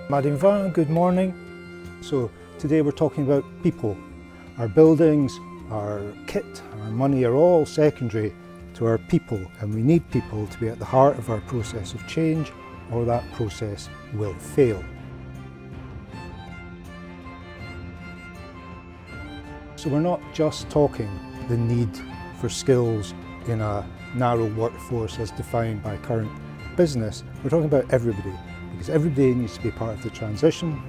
Madinva, good morning. So today we're talking about people. Our buildings, our kit, our money are all secondary to our people, and we need people to be at the heart of our process of change, or that process will fail. So we're not just talking the need for skills in a narrow workforce as defined by current business. We're talking about everybody, because everybody needs to be part of the transition.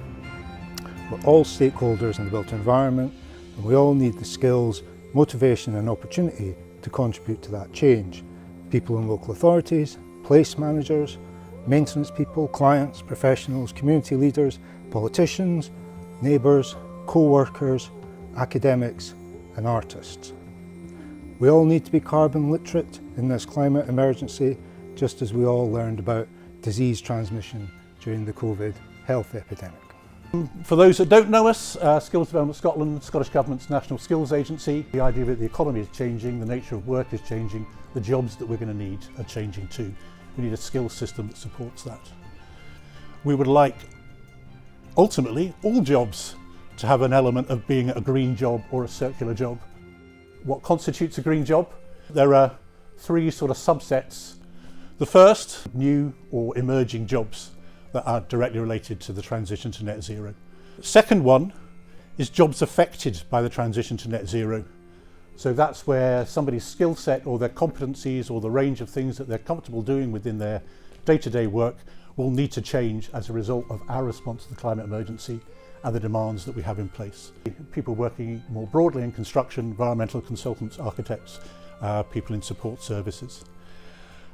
We're all stakeholders in the built environment, and we all need the skills, motivation and opportunity to contribute to that change. People in local authorities, place managers, maintenance people, clients, professionals, community leaders, politicians, neighbours, co-workers, academics and artists. We all need to be carbon literate in this climate emergency, just as we all learned about disease transmission during the COVID health epidemic. For those that don't know us, Skills Development Scotland, Scottish Government's National Skills Agency, the idea that the economy is changing, the nature of work is changing, the jobs that we're going to need are changing too. We need a skills system that supports that. We would like, ultimately, all jobs to have an element of being a green job or a circular job. What constitutes a green job? There are three sort of subsets. The first, new or emerging jobs that are directly related to the transition to net zero. Second one is jobs affected by the transition to net zero. So that's where somebody's skill set or their competencies or the range of things that they're comfortable doing within their day-to-day work will need to change as a result of our response to the climate emergency and the demands that we have in place. People working more broadly in construction, environmental consultants, architects, people in support services.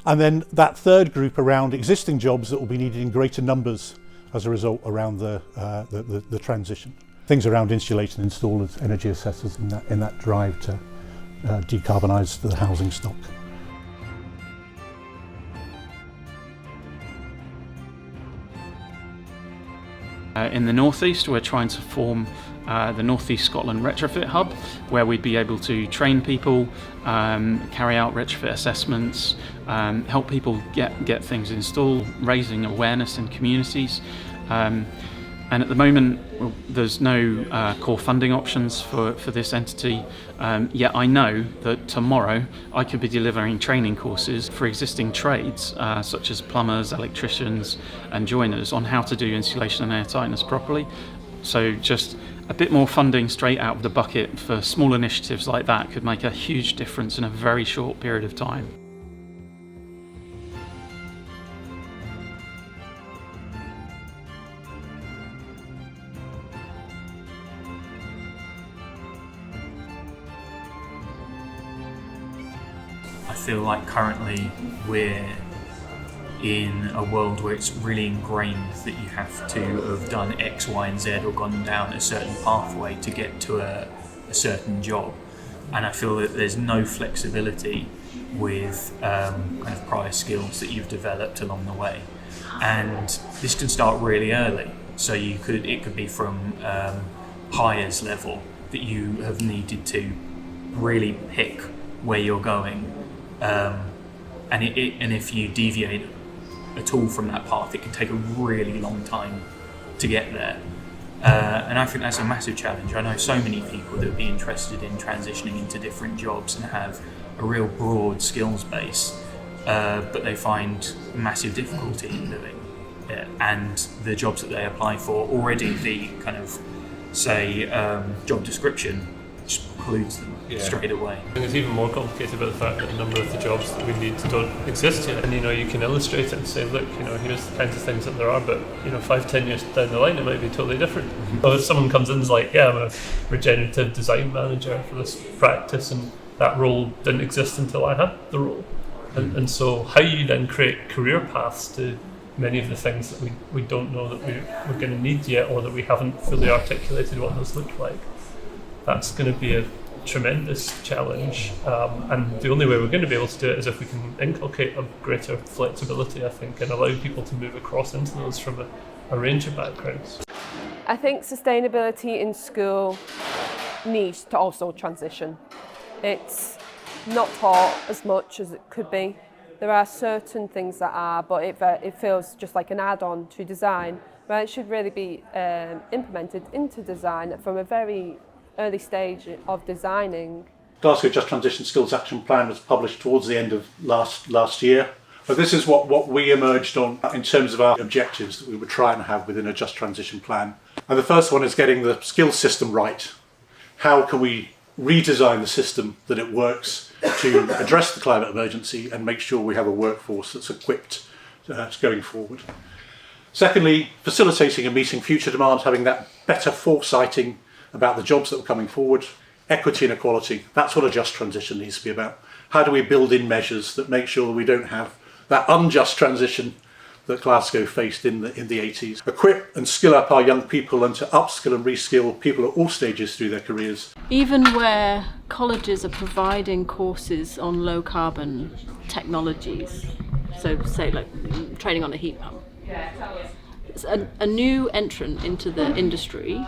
And then that third group around existing jobs that will be needed in greater numbers as a result around the transition. Things around installation installers, energy assessors in that drive to decarbonise the housing stock. In the northeast, we're trying to form the North East Scotland Retrofit Hub, where we'd be able to train people, carry out retrofit assessments, help people get things installed, raising awareness in communities. And at the moment, there's no core funding options for this entity, yet I know that tomorrow I could be delivering training courses for existing trades, such as plumbers, electricians and joiners, on how to do insulation and airtightness properly. So just a bit more funding straight out of the bucket for small initiatives like that could make a huge difference in a very short period of time. I feel like currently we're in a world where it's really ingrained that you have to have done X, Y and Z or gone down a certain pathway to get to a certain job. And I feel that there's no flexibility with kind of prior skills that you've developed along the way. And this can start really early. So it could be from hires level that you have needed to really pick where you're going. And if you deviate at all from that path, it can take a really long time to get there. And I think that's a massive challenge. I know so many people that would be interested in transitioning into different jobs and have a real broad skills base, but they find massive difficulty in doing it. And the jobs that they apply for, already the kind of, say, job description just precludes them straight away. I think it's even more complicated by the fact that a number of the jobs that we need don't exist yet. And you can illustrate it and say, look, here's the kinds of things that there are, but 5-10 years down the line it might be totally different. So if someone comes in and is like, yeah, I'm a regenerative design manager for this practice, and that role didn't exist until I had the role. And so how you then create career paths to many of the things that we don't know that we're going to need yet, or that we haven't fully articulated what those look like, that's going to be a tremendous challenge, and the only way we're going to be able to do it is if we can inculcate a greater flexibility, I think, and allow people to move across into those from a range of backgrounds. I think sustainability in school needs to also transition. It's not taught as much as it could be. There are certain things that are, but it feels just like an add-on to design where it should really be implemented into design from a very early stage of designing. Glasgow Just Transition Skills Action Plan was published towards the end of last year. But this is what we emerged on in terms of our objectives that we would try and have within a Just Transition Plan. And the first one is getting the skills system right. How can we redesign the system that it works to address the climate emergency and make sure we have a workforce that's equipped going forward. Secondly, facilitating and meeting future demands, having that better foresighting about the jobs that are coming forward. Equity and equality, that's what a just transition needs to be about. How do we build in measures that make sure we don't have that unjust transition that Glasgow faced in the 80s. Equip and skill up our young people and to upskill and reskill people at all stages through their careers. Even where colleges are providing courses on low carbon technologies, so say like training on a heat pump, a new entrant into the industry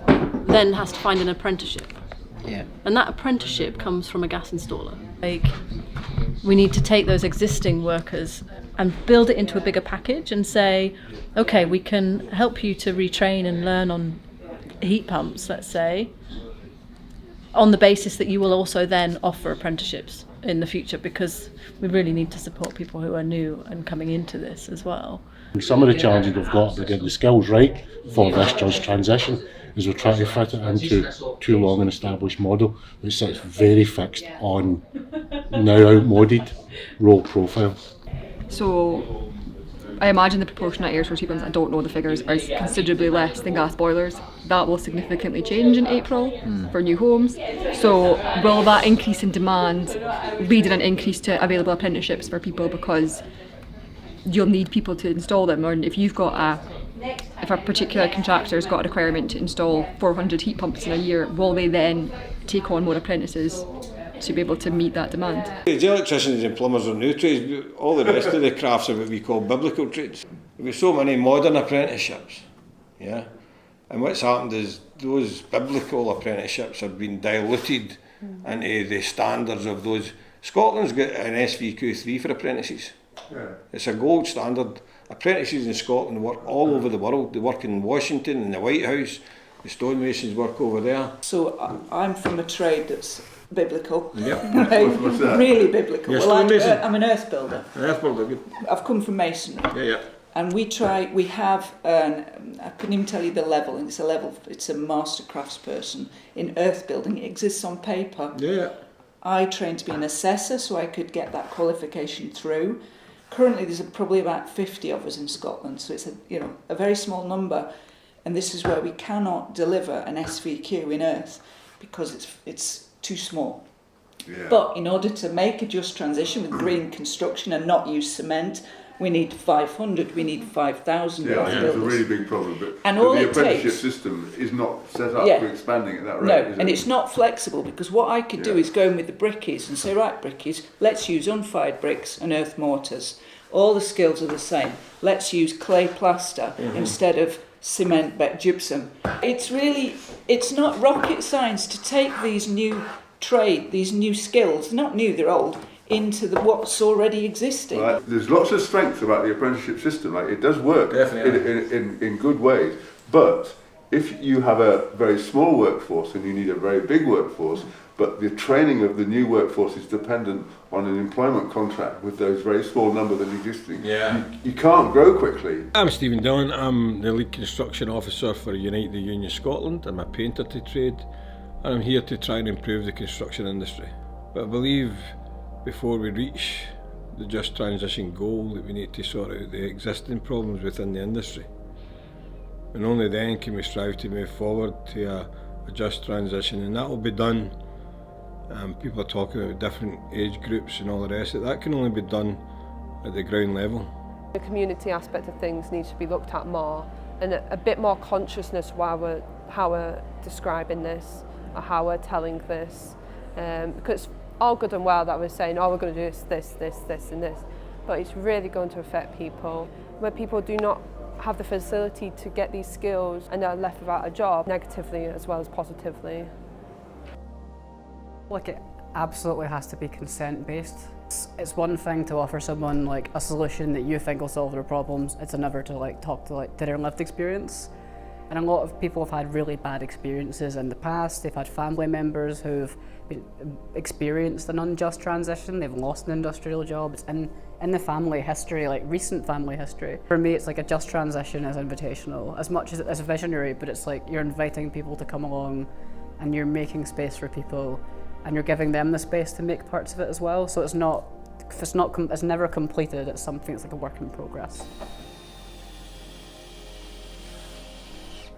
then has to find an apprenticeship. Yeah. And that apprenticeship comes from a gas installer. Like, we need to take those existing workers and build it into a bigger package and say, okay, we can help you to retrain and learn on heat pumps, let's say, on the basis that you will also then offer apprenticeships in the future, because we really need to support people who are new and coming into this as well. Some of the challenges we've got to get the skills right for this just transition is we're trying to fit it into too long an established model that sits very fixed on now outmoded role profiles. So I imagine the proportion of air source heat pumps, I don't know the figures, is considerably less than gas boilers. That will significantly change in April for new homes. So will that increase in demand lead in an increase to available apprenticeships for people, because you'll need people to install them? Or if a particular contractor's got a requirement to install 400 heat pumps in a year, will they then take on more apprentices to be able to meet that demand? The electricians and plumbers are new trades. All the rest of the crafts are what we call biblical trades. We've so many modern apprenticeships, yeah. And what's happened is those biblical apprenticeships have been diluted into the standards of those. Scotland's got an SVQ3 for apprentices. Yeah. It's a gold standard. Apprentices in Scotland work all over the world. They work in Washington, in the White House. The stonemasons work over there. So I'm from a trade that's biblical. Yep. What's that? Really biblical. Yes, well, I'm an earth builder. An earth builder, good. I've come from masonry. Yeah. And we have, I couldn't even tell you the level, and it's a master craftsperson in earth building. It exists on paper. Yeah. I trained to be an assessor, so I could get that qualification through. Currently, there's probably about 50 of us in Scotland, so it's a very small number, and this is where we cannot deliver an SVQ in earth because it's too small. Yeah. But in order to make a just transition with green construction and not use cement, we need 500, we need 5,000. Yeah, it's a really big problem. But and all the apprenticeship system is not set up for expanding at that rate. No, and it's not flexible, because what I could do is go in with the brickies and say, right, brickies, let's use unfired bricks and earth mortars. All the skills are the same. Let's use clay plaster instead of cement gypsum. It's not rocket science to take these new skills, not new, they're old, into what's already existing. Right. There's lots of strength about the apprenticeship system. Like, it does work in good ways, but if you have a very small workforce and you need a very big workforce, but the training of the new workforce is dependent on an employment contract with those very small number that existing, you can't grow quickly. I'm Stephen Dillon. I'm the lead construction officer for Unite the Union Scotland. I'm a painter to trade, and I'm here to try and improve the construction industry. But I believe before we reach the just transition goal that we need to sort out the existing problems within the industry. And only then can we strive to move forward to a just transition, and that will be done. People are talking about different age groups and all the rest of it. That can only be done at the ground level. The community aspect of things needs to be looked at more, and a bit more consciousness how we're describing this or how we're telling this, because all good and well that we're saying, we're going to do this and this, but it's really going to affect people. Where people do not have the facility to get these skills and are left without a job, negatively as well as positively. Look, absolutely has to be consent based. It's one thing to offer someone like a solution that you think will solve their problems. It's another to like talk to their lived experience. And a lot of people have had really bad experiences in the past. They've had family members who've experienced an unjust transition. They've lost an industrial job. It's in the family history, like recent family history. For me, it's like a just transition is invitational, as much as it's visionary, but it's like you're inviting people to come along and you're making space for people and you're giving them the space to make parts of it as well. So it's never completed, it's something that's like a work in progress.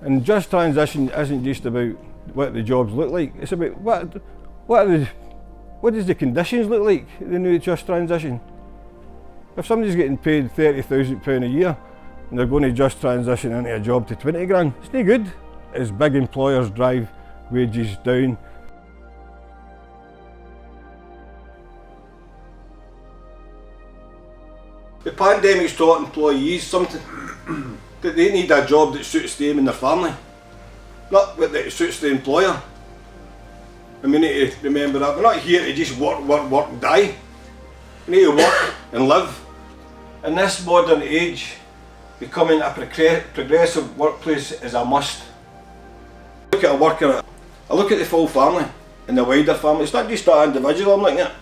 And just transition isn't just about what the jobs look like, it's about what does the conditions look like in the new just transition. If somebody's getting paid £30,000 a year and they're going to just transition into a job to 20 grand, it's no good. As big employers drive wages down. The pandemic's taught employees something, that they need a job that suits them and their family, not that suits the employer. And we need to remember that we're not here to just work and die. We need to work and live. In this modern age, becoming a progressive workplace is a must. I look at a worker, I look at the full family and the wider family. It's not just that individual I'm looking at.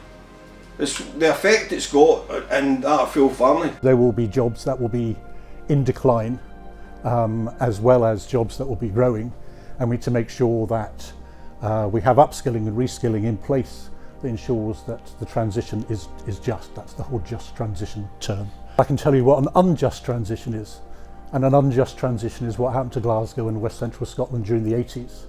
It's the effect it's got in that full family. There will be jobs that will be in decline, as well as jobs that will be growing, and we need to make sure that we have upskilling and reskilling in place that ensures that the transition is just. That's the whole just transition term. I can tell you what an unjust transition is, and an unjust transition is what happened to Glasgow and West Central Scotland during the 80s,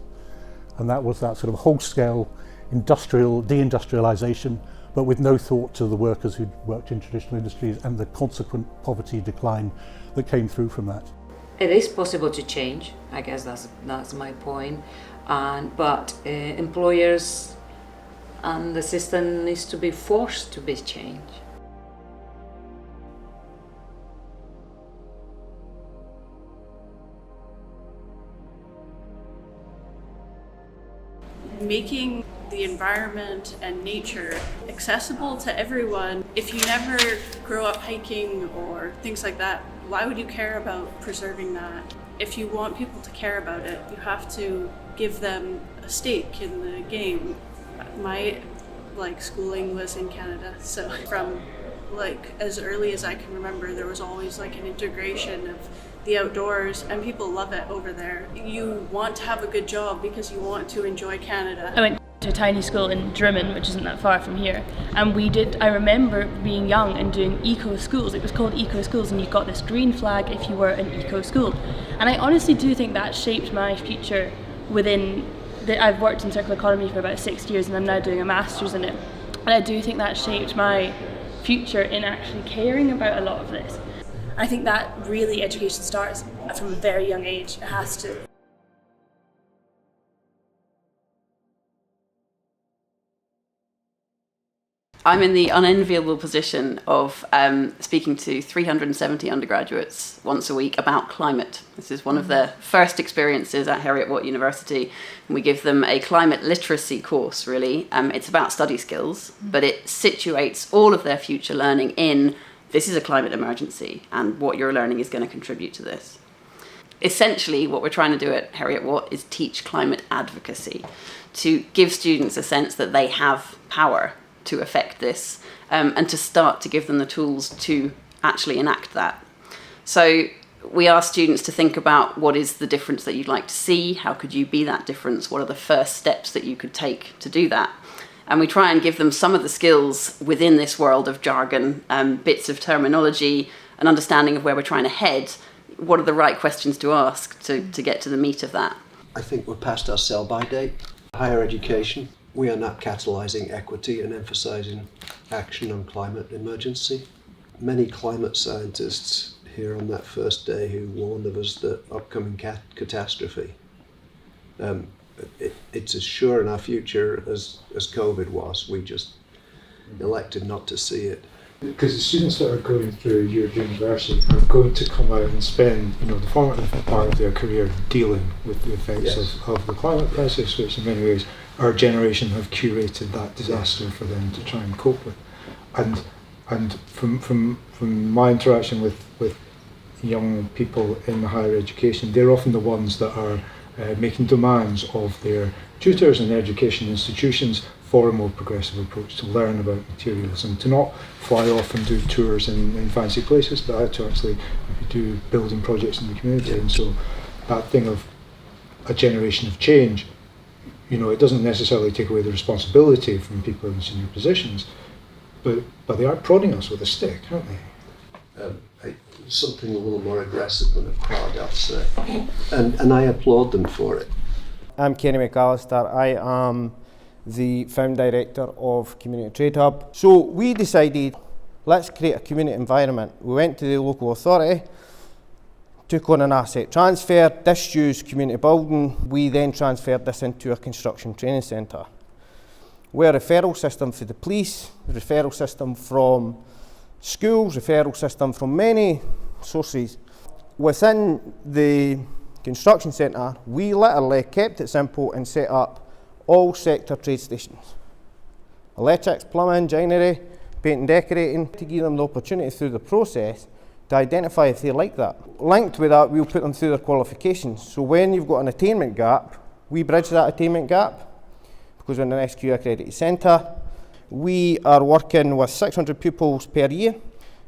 and that was that sort of whole-scale deindustrialisation, but with no thought to the workers who'd worked in traditional industries and the consequent poverty decline that came through from that. It is possible to change, I guess that's my point, but employers and the system needs to be forced to be changed. Making the environment and nature accessible to everyone. If you never grow up hiking or things like that, why would you care about preserving that? If you want people to care about it, you have to give them a stake in the game. My schooling was in Canada, so from as early as I can remember, there was always an integration of the outdoors, and people love it over there. You want to have a good job because you want to enjoy Canada. I went to a tiny school in Drimmen, which isn't that far from here, and I remember being young and doing eco schools. It was called eco schools, and you got this green flag if you were an eco school. And I honestly do think that shaped my future I've worked in circular economy for about 6 years, and I'm now doing a master's in it. And I do think that shaped my future in actually caring about a lot of this. I think that really education starts from a very young age. It has to. I'm in the unenviable position of speaking to 370 undergraduates once a week about climate. This is one of their first experiences at Heriot-Watt University. And we give them a climate literacy course, really. It's about study skills, but it situates all of their future learning in this is a climate emergency, and what you're learning is going to contribute to this. Essentially, what we're trying to do at Heriot-Watt is teach climate advocacy, to give students a sense that they have power to affect this, and to start to give them the tools to actually enact that. So we ask students to think about what is the difference that you'd like to see, how could you be that difference, what are the first steps that you could take to do that. And we try and give them some of the skills within this world of jargon, bits of terminology, an understanding of where we're trying to head. What are the right questions to ask to get to the meat of that? I think we're past our sell-by date. Higher education, we are not catalysing equity and emphasising action on climate emergency. Many climate scientists here on that first day who warned of us the upcoming catastrophe. It's as sure in our future as COVID was. We just elected not to see it. Because the students that are going through your university are going to come out and spend, the formative part of their career dealing with the effects of the climate crisis, which in many ways our generation have curated that disaster for them to try and cope with. And from my interaction with young people in higher education, they're often the ones that are making demands of their tutors and education institutions for a more progressive approach, to learn about materialism, to not fly off and do tours in fancy places, but to actually maybe do building projects in the community. And so that thing of a generation of change, you know, it doesn't necessarily take away the responsibility from people in senior positions, but they are prodding us with a stick, aren't they? Something a little more aggressive than a crowd, I'll say. And I applaud them for it. I'm Kenny McAllister. I am the Found Director of Community Trade Hub. So we decided, let's create a community environment. We went to the local authority, took on an asset transfer, disused community building. We then transferred this into a construction training centre. We're a referral system for the police, referral system from schools, referral system from many sources. Within the construction centre, we literally kept it simple and set up all sector trade stations. Electrics, plumbing, joinery, paint and decorating, to give them the opportunity through the process to identify if they like that. Linked with that, we'll put them through their qualifications. So when you've got an attainment gap, we bridge that attainment gap because we're an SQ accredited centre. We are working with 600 pupils per year.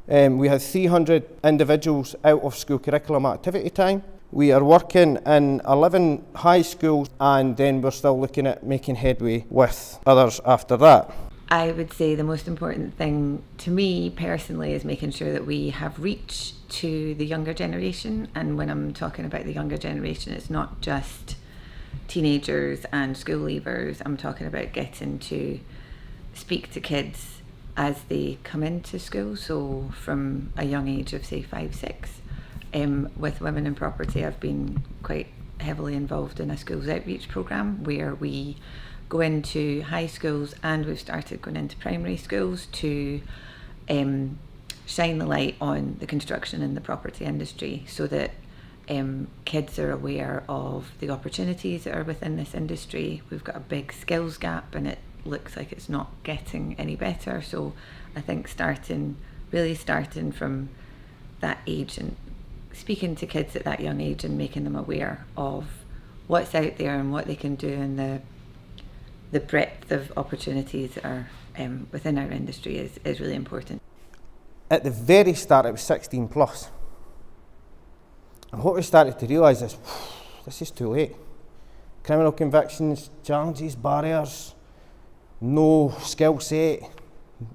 We have 300 individuals out of school curriculum activity time. We are working in 11 high schools, and then we're still looking at making headway with others after that. I would say the most important thing to me personally is making sure that we have reach to the younger generation. And when I'm talking about the younger generation, it's not just teenagers and school leavers. I'm talking about getting to speak to kids as they come into school, so from a young age of say 5, 6. With Women in Property, I've been quite heavily involved in a schools outreach programme where we go into high schools, and we've started going into primary schools to shine the light on the construction and the property industry, so that kids are aware of the opportunities that are within this industry. We've got a big skills gap, and it looks like it's not getting any better. So I think really starting from that age and speaking to kids at that young age and making them aware of what's out there and what they can do, and the breadth of opportunities that are within our industry is really important. At the very start, it was 16 plus. And what we started to realise is, this is too late. Criminal convictions, challenges, barriers, no skill set.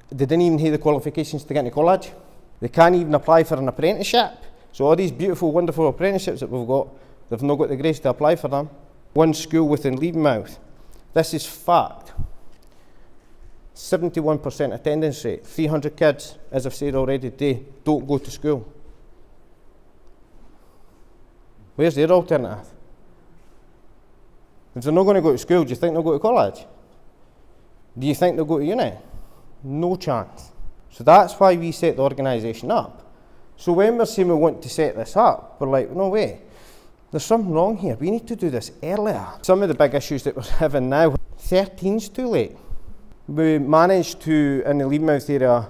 They didn't even have the qualifications to get into college. They can't even apply for an apprenticeship. So all these beautiful, wonderful apprenticeships that we've got, they've not got the grace to apply for them. One school within Leavenmouth, this is fact. 71% attendance rate, 300 kids, as I've said already today, don't go to school. Where's their alternative? If they're not going to go to school, do you think they'll go to college? Do you think they'll go to uni? No chance. So that's why we set the organisation up. So when we're saying we want to set this up, we're like, no way, there's something wrong here. We need to do this earlier. Some of the big issues that we're having now, 13's too late. We managed to, in the Leavenmouth area,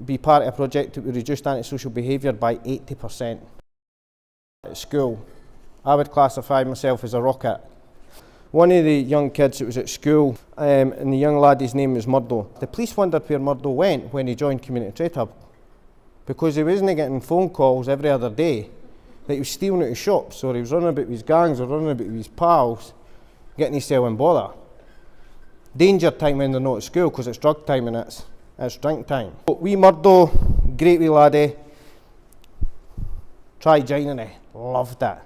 be part of a project that would reduce antisocial behaviour by 80%. At school, I would classify myself as a rocket. One of the young kids that was at school, and the young laddie's name was Murdo. The police wondered where Murdo went when he joined Community Trade Hub, because he wasn't getting phone calls every other day that he was stealing out of shops, or he was running about with his gangs, or running about with his pals, getting himself in bother. Danger time when they're not at school, because it's drug time and it's drink time. But wee Murdo, great wee laddie, tried joinery, loved it.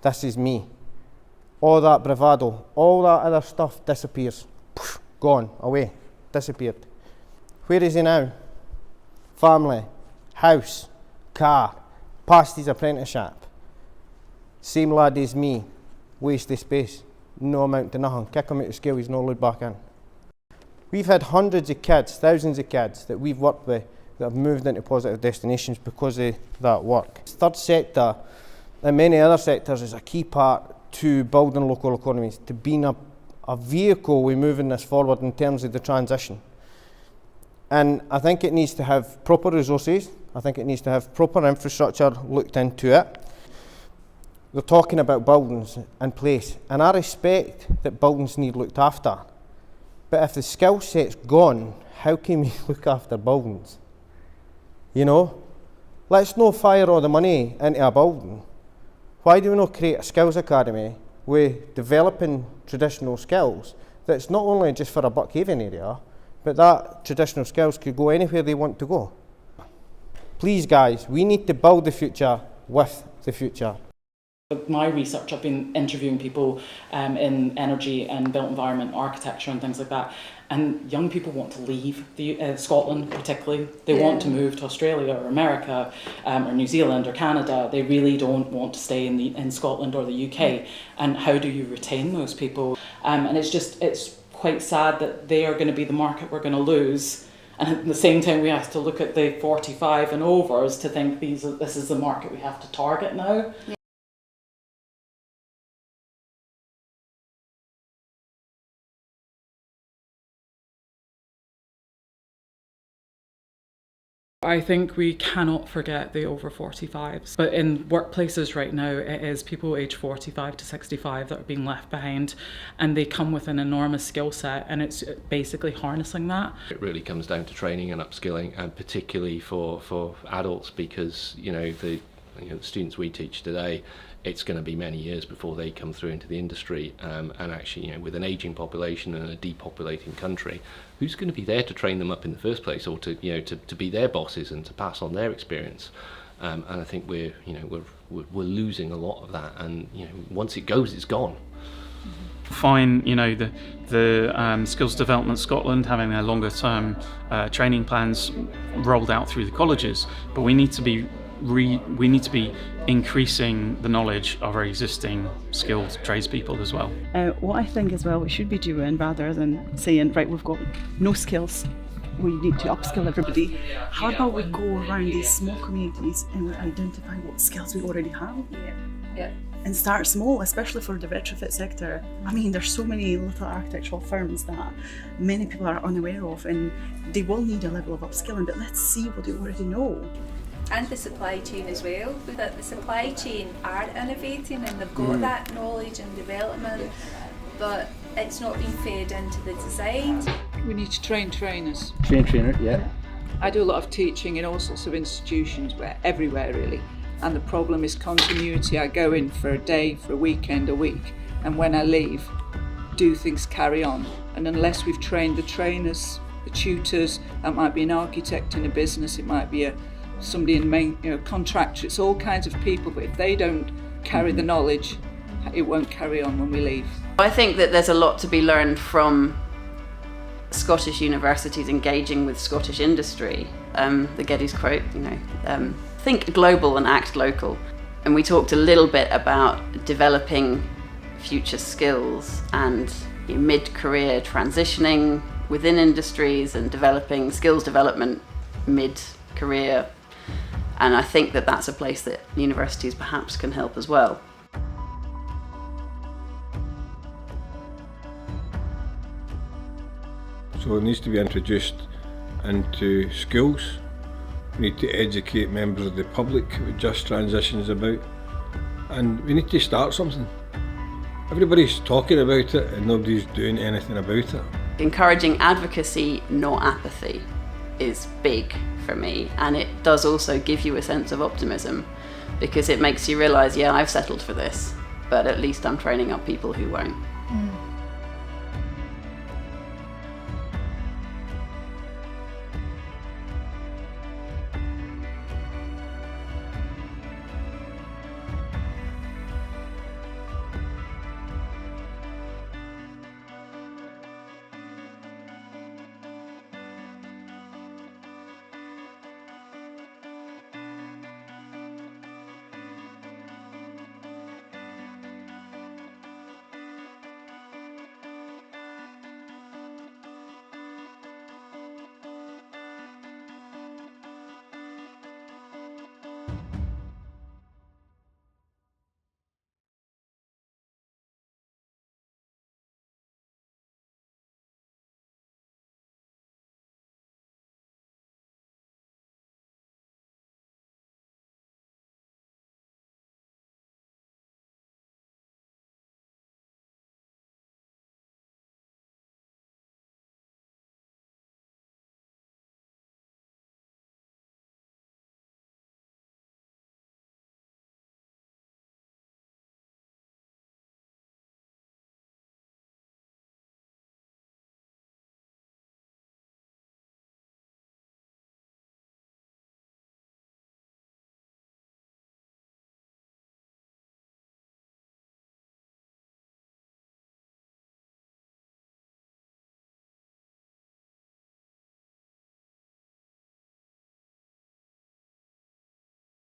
This is me. All that bravado, all that other stuff disappears. Poof, gone, away, disappeared. Where is he now? Family, house, car, passed his apprenticeship. Same lad as me, waste of space, no amount to nothing. Kick him out of school, he's not allowed back in. We've had hundreds of kids, thousands of kids that we've worked with that have moved into positive destinations because of that work. Third sector and many other sectors is a key part to building local economies, to being a a vehicle with moving this forward in terms of the transition. And I think it needs to have proper resources. I think it needs to have proper infrastructure looked into it. They're talking about buildings in place, and I respect that buildings need looked after. But if the skill set's gone, how can we look after buildings? You know? Let's not fire all the money into a building. Why do we not create a skills academy with developing traditional skills that's not only just for a Buckhaven area, but that traditional skills could go anywhere they want to go. Please guys, we need to build the future with the future. My research, I've been interviewing people in energy and built environment, architecture and things like that, and young people want to leave Scotland particularly. They want to move to Australia or America or New Zealand or Canada. They really don't want to stay in Scotland or the UK. And how do you retain those people? And it's quite sad that they are going to be the market we're going to lose. And at the same time, we have to look at the 45 and overs to think this is the market we have to target now. I think we cannot forget the over 45s. But in workplaces right now, it is people aged 45 to 65 that are being left behind, and they come with an enormous skill set, and it's basically harnessing that. It really comes down to training and upskilling, and particularly for adults, because the students we teach today, it's going to be many years before they come through into the industry, and actually, with an aging population and a depopulating country, who's going to be there to train them up in the first place, or to be their bosses and to pass on their experience? And I think we're losing a lot of that, and once it goes, it's gone. Fine, the Skills Development Scotland having their longer term training plans rolled out through the colleges, but we need to be increasing the knowledge of our existing skilled tradespeople as well. What I think as well we should be doing, rather than saying, right, we've got no skills, we need to upskill everybody, how about we go around these small communities and we identify what skills we already have? Yeah. And start small, especially for the retrofit sector. I mean, there's so many little architectural firms that many people are unaware of, and they will need a level of upskilling, but let's see what they already know. And the supply chain as well, that the supply chain are innovating and they've got that knowledge and development, but it's not being fed into the design. We need to train trainers. Trainer, yeah. I do a lot of teaching in all sorts of institutions, everywhere really, and the problem is continuity. I go in for a day, for a weekend, a week, and when I leave, do things carry on? And unless we've trained the trainers, the tutors, that might be an architect in a business, it might be somebody in contractor, it's all kinds of people, but if they don't carry the knowledge, it won't carry on when we leave. I think that there's a lot to be learned from Scottish universities engaging with Scottish industry. The Geddes quote, think global and act local. And we talked a little bit about developing future skills and mid-career transitioning within industries and developing skills development mid-career. And I think that that's a place that universities perhaps can help as well. So it needs to be introduced into schools. We need to educate members of the public what just transition is about. And we need to start something. Everybody's talking about it and nobody's doing anything about it. Encouraging advocacy, not apathy, is big for me, and it does also give you a sense of optimism, because it makes you realise, yeah, I've settled for this, but at least I'm training up people who won't.